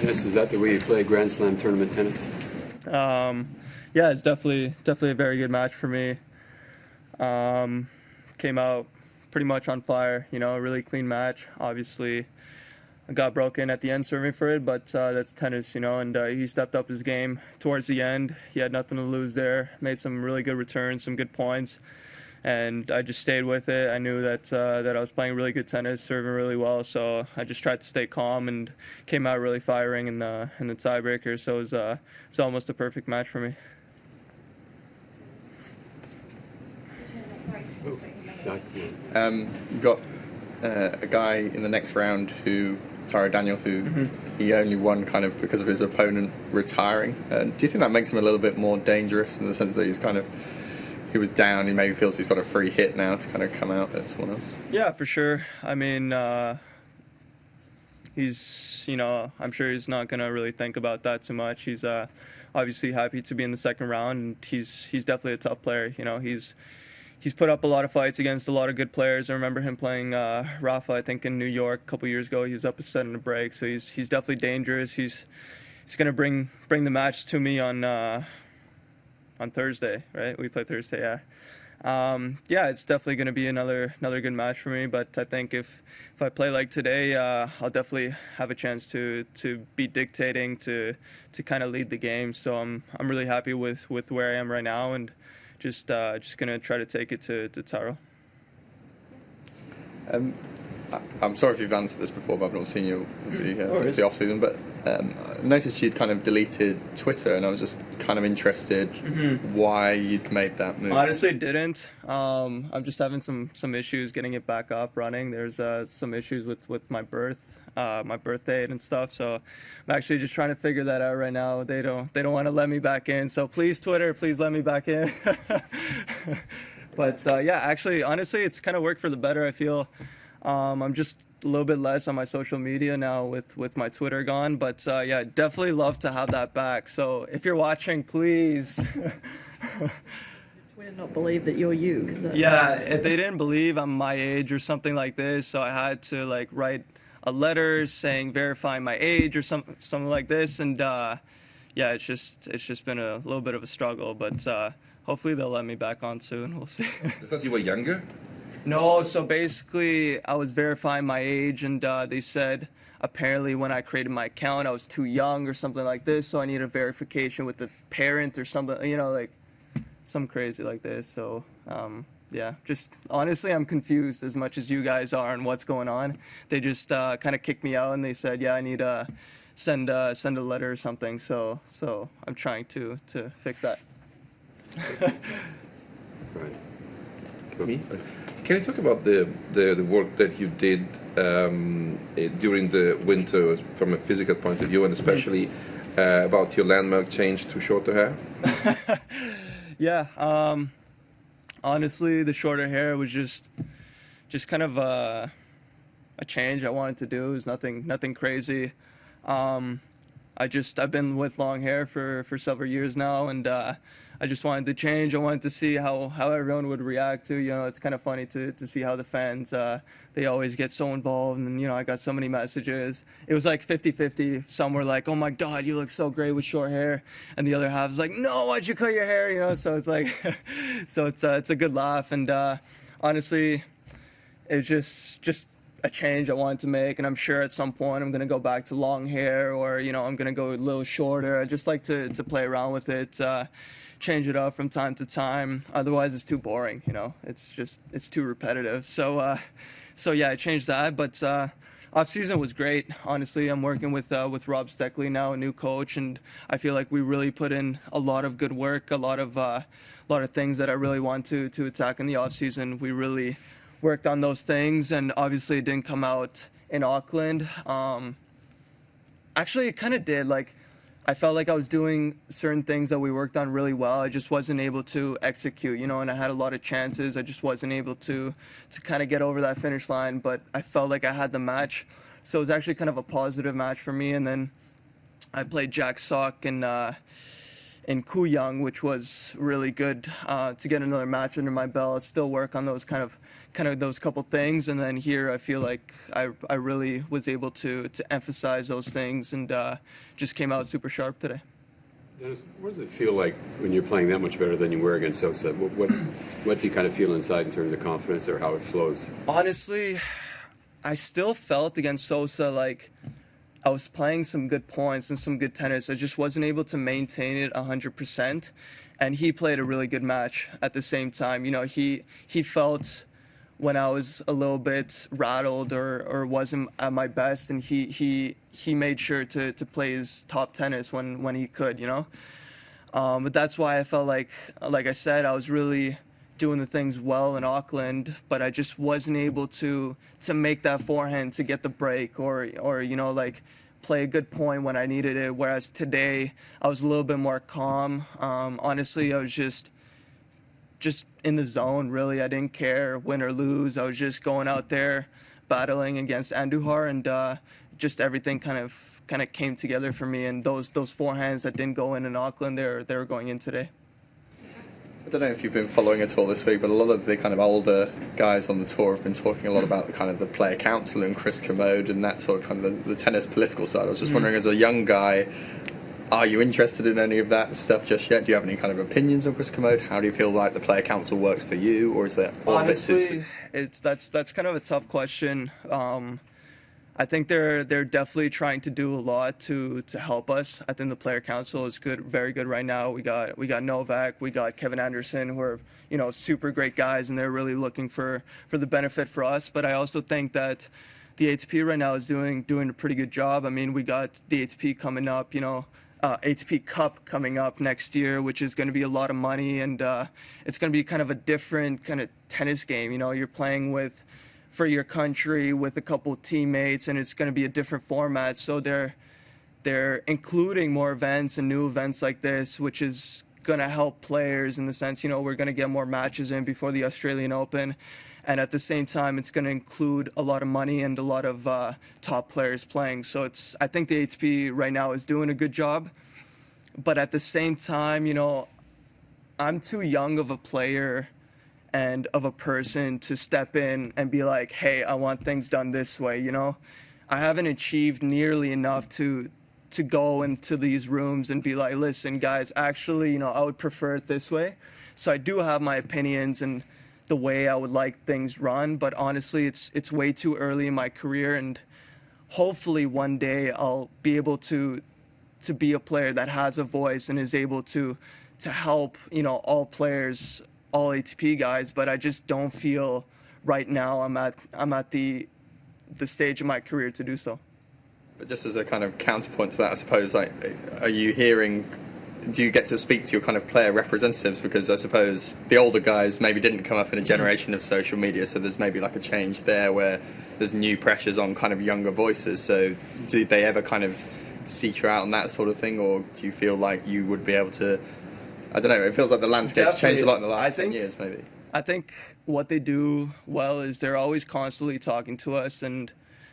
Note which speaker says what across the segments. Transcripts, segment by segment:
Speaker 1: Dennis, is that the way you play Grand Slam tournament tennis?
Speaker 2: Yeah, it's definitely a very good match for me. Came out pretty much on fire, a really clean match. Obviously, I got broken at the end serving for it, but that's tennis, and he stepped up his game towards the end. He had nothing to lose there, made some really good returns, some good points, and I just stayed with it. I knew that I was playing really good tennis, serving really well, so I just tried to stay calm and came out really firing in the tiebreaker. So it was almost a perfect match for me.
Speaker 3: Got a guy in the next round Taro Daniel, who he only won kind of because of his opponent retiring. Do you think that makes him a little bit more dangerous in the sense that he was down, he maybe feels he's got a free hit now to kind of come out at someone else?
Speaker 2: Yeah, for sure. I mean, he's, I'm sure he's not going to really think about that too much. He's obviously happy to be in the second round, and he's definitely a tough player. He's put up a lot of fights against a lot of good players. I remember him playing Rafa, I think, in New York a couple years ago. He was up a set in a break, so he's definitely dangerous. He's going to bring the match to me on Thursday, right? We play Thursday, yeah. Yeah, it's definitely going to be another good match for me. But I think if I play like today, I'll definitely have a chance to be dictating, to kind of lead the game. So I'm really happy with where I am right now, and just gonna try to take it to Taro.
Speaker 3: I'm sorry if you've answered this before, but I've not seen you since the off season. But I noticed you'd kind of deleted Twitter, and I was just kind of interested why you'd made that move.
Speaker 2: Honestly, didn't. I'm just having some issues getting it back up running. There's some issues with my birth date and stuff. So I'm actually just trying to figure that out right now. They don't want to let me back in. So please, Twitter, please let me back in. But yeah, actually, honestly, it's kind of worked for the better. I feel I'm just a little bit less on my social media now with my Twitter gone. But yeah, definitely love to have that back. So if you're watching, please.
Speaker 4: Twitter not believe that you're you.
Speaker 2: Yeah, if they didn't believe I'm my age or something like this, so I had to write a letter saying verifying my age or something like this, and yeah, it's just been a little bit of a struggle, but hopefully they'll let me back on soon. We'll see.
Speaker 5: I thought you were younger.
Speaker 2: No, so basically I was verifying my age, and they said apparently when I created my account I was too young or something like this, so I needed a verification with the parent or something, like some crazy like this. So yeah, just honestly, I'm confused as much as you guys are on what's going on. They just kind of kicked me out, and they said, yeah, I need to send a letter or something. So I'm trying to fix that.
Speaker 1: Right.
Speaker 5: Me? Can you talk about the work that you did during the winter from a physical point of view, and especially about your landmark change to shorter hair?
Speaker 2: Yeah. Honestly, the shorter hair was just kind of a change I wanted to do. It was nothing crazy. I've been with long hair for several years now, and I just wanted to change. I wanted to see how everyone would react to. It's kind of funny to see how the fans they always get so involved, and I got so many messages. It was like 50-50. Some were like, "Oh my God, you look so great with short hair," and the other half was like, "No, why'd you cut your hair?" So it's like, so it's a good laugh, and honestly, it's just a change I wanted to make, and I'm sure at some point I'm gonna go back to long hair, or I'm gonna go a little shorter. I just like to play around with it, change it up from time to time. Otherwise, it's too boring. It's too repetitive. So yeah, I changed that. But off season was great. Honestly, I'm working with Rob Steckley now, a new coach, and I feel like we really put in a lot of good work, a lot of things that I really want to attack in the off season. We really worked on those things, and obviously it didn't come out in Auckland. Actually, it kind of did. I felt like I was doing certain things that we worked on really well. I just wasn't able to execute, and I had a lot of chances. I just wasn't able to kind of get over that finish line, but I felt like I had the match. So it was actually kind of a positive match for me. And then I played Jack Sock in Kooyong, which was really good to get another match under my belt, still work on those kind of kind of those couple things, and then here I feel like I really was able to emphasize those things, and just came out super sharp today.
Speaker 1: Dennis, what does it feel like when you're playing that much better than you were against Sosa? What do you kind of feel inside in terms of confidence or how it flows?
Speaker 2: Honestly, I still felt against Sosa like I was playing some good points and some good tennis. I just wasn't able to maintain it 100%. And he played a really good match at the same time. You know, he felt when I was a little bit rattled or wasn't at my best, and he made sure to play his top tennis when he could, you know. But that's why I felt like I said, I was really doing the things well in Auckland, but I just wasn't able to make that forehand to get the break or you know, like play a good point when I needed it. Whereas today I was a little bit more calm. Honestly, I was just in the zone, really. I didn't care win or lose. I was just going out there battling against Andujar, and just everything kind of came together for me. And those forehands that didn't go in Auckland, they're going in today.
Speaker 3: I don't know if you've been following it all this week, but a lot of the kind of older guys on the tour have been talking a lot about the kind of the player council and Chris Commode and that sort of kind of the tennis political side. I was just wondering, as a young guy, are you interested in any of that stuff just yet? Do you have any kind of opinions on Chris Commode? How do you feel like the player council works for you, or is that all
Speaker 2: honestly, that's kind of a tough question. I think they're definitely trying to do a lot to help us. I think the player council is good, very good right now. We got Novak, we got Kevin Anderson, who are, you know, super great guys, and they're really looking for the benefit for us. But I also think that the ATP right now is doing a pretty good job. I mean, we got the ATP coming up, you know, ATP Cup coming up next year, which is going to be a lot of money, and it's going to be kind of a different kind of tennis game. You know, you're playing for your country with a couple teammates, and it's going to be a different format. So they're including more events and new events like this, which is going to help players in the sense, you know, we're going to get more matches in before the Australian Open. And at the same time, it's going to include a lot of money and a lot of top players playing. So I think the ATP right now is doing a good job. But at the same time, you know, I'm too young of a player and of a person to step in and be like, hey, I want things done this way, you know? I haven't achieved nearly enough to go into these rooms and be like, listen, guys, actually, you know, I would prefer it this way. So I do have my opinions and the way I would like things run, but honestly, it's way too early in my career, and hopefully one day I'll be able to be a player that has a voice and is able to help, you know, all players, all ATP guys. But I just don't feel right now I'm at the stage of my career to do so.
Speaker 3: But just as a kind of counterpoint to that, I suppose, like, are you hearing, do you get to speak to your kind of player representatives? Because I suppose the older guys maybe didn't come up in a generation of social media, so there's maybe like a change there where there's new pressures on kind of younger voices. So do they ever kind of seek you out on that sort of thing, or do you feel like you would be able to, I don't know, it feels like the landscape's changed a lot in the last 10 years maybe.
Speaker 2: I think what they do well is they're always constantly talking to us, and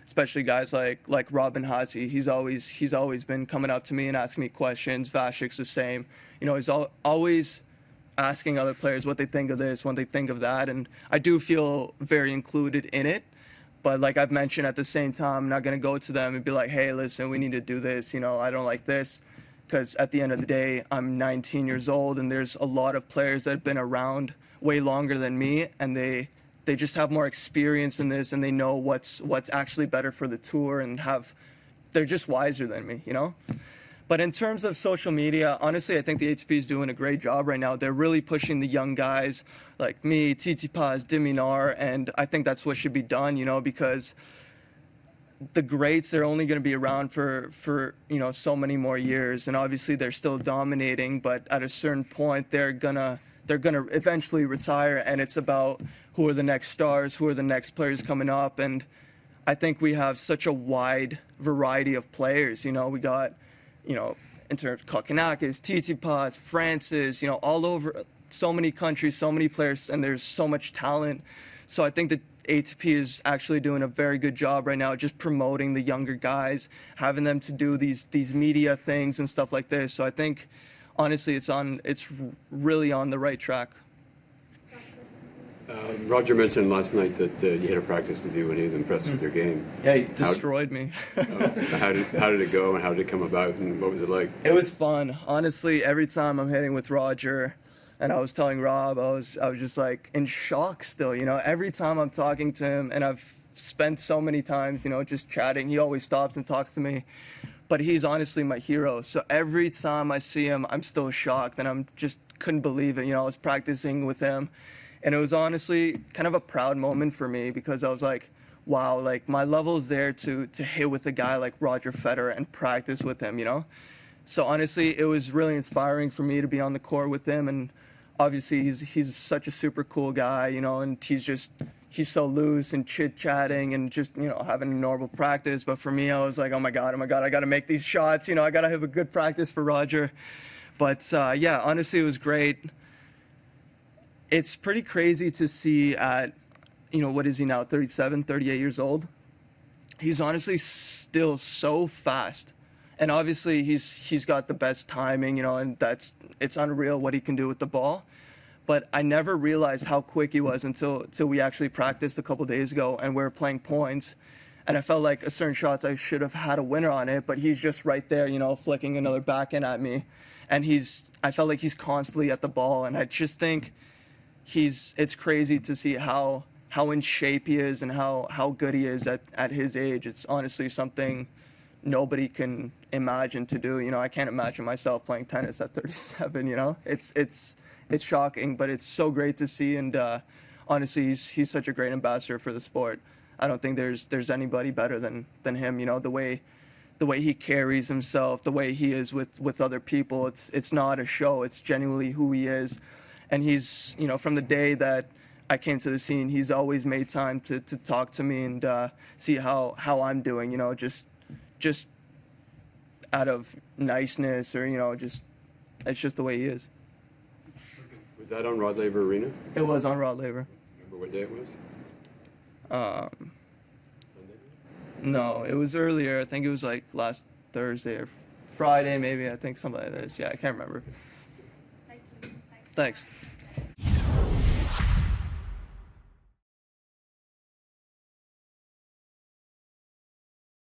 Speaker 2: especially guys like Robin Haase. He's always been coming up to me and asking me questions. Vashik's the same. You know, he's always asking other players what they think of this, what they think of that, and I do feel very included in it. But like I've mentioned, at the same time, I'm not going to go to them and be like, hey, listen, we need to do this. You know, I don't like this. Because at the end of the day, I'm 19 years old, and there's a lot of players that have been around way longer than me, and they just have more experience in this, and they know what's actually better for the tour, and they're just wiser than me, you know? But in terms of social media, honestly, I think the ATP is doing a great job right now. They're really pushing the young guys like me, Tsitsipas, Diminar, and I think that's what should be done, you know, because the greats are only going to be around for you know, so many more years, and obviously they're still dominating, but at a certain point they're gonna eventually retire, and it's about who are the next stars, who are the next players coming up. And I think we have such a wide variety of players. You know, we got, you know, in terms of Kokkinakis, Tsitsipas, Francis, you know, all over, so many countries, so many players, and there's so much talent. So I think that ATP is actually doing a very good job right now, just promoting the younger guys, having them to do these media things and stuff like this. So I think, honestly, it's really on the right track.
Speaker 1: Roger mentioned last night that he had a practice with you and he was impressed with your game.
Speaker 2: Yeah, he destroyed me.
Speaker 1: How did it go and how did it come about and what was it like?
Speaker 2: It was fun. Honestly, every time I'm hitting with Roger, and I was telling Rob, I was just like in shock still, you know. Every time I'm talking to him, and I've spent so many times, you know, just chatting, he always stops and talks to me. But he's honestly my hero. So every time I see him, I'm still shocked, and I'm just couldn't believe it. You know, I was practicing with him, and it was honestly kind of a proud moment for me because I was like, wow, like my level's there to hit with a guy like Roger Federer and practice with him, you know? So honestly, it was really inspiring for me to be on the court with him, and obviously he's such a super cool guy, you know, and he's so loose and chit-chatting and just, you know, having a normal practice. But for me, I was like, oh my God, I got to make these shots, you know, I got to have a good practice for Roger. But yeah, honestly, it was great. It's pretty crazy to see at, you know, what is he now, 37, 38 years old? He's honestly still so fast. And obviously he's got the best timing, you know, and it's unreal what he can do with the ball. But I never realized how quick he was until we actually practiced a couple days ago and we were playing points. And I felt like a certain shots I should have had a winner on it, but he's just right there, you know, flicking another backhand at me. And I felt like he's constantly at the ball, and I just think it's crazy to see how in shape he is and how good he is at his age. It's honestly something nobody can imagine to do. You know, I can't imagine myself playing tennis at 37, you know? It's shocking, but it's so great to see, and honestly, he's such a great ambassador for the sport. I don't think there's anybody better than him, you know, the way he carries himself, the way he is with other people. It's not a show, it's genuinely who he is. And he's, you know, from the day that I came to the scene, he's always made time to talk to me and see how I'm doing, you know, just out of niceness, or, you know, it's just the way he is.
Speaker 1: Was that on Rod Laver Arena?
Speaker 2: It was on Rod Laver.
Speaker 1: Remember what day it was?
Speaker 2: Um,
Speaker 1: Sunday?
Speaker 2: no, it was earlier. I think it was like last Thursday or Friday, maybe. I think something like this. Yeah, I can't remember.
Speaker 6: Thank you.
Speaker 2: Thanks.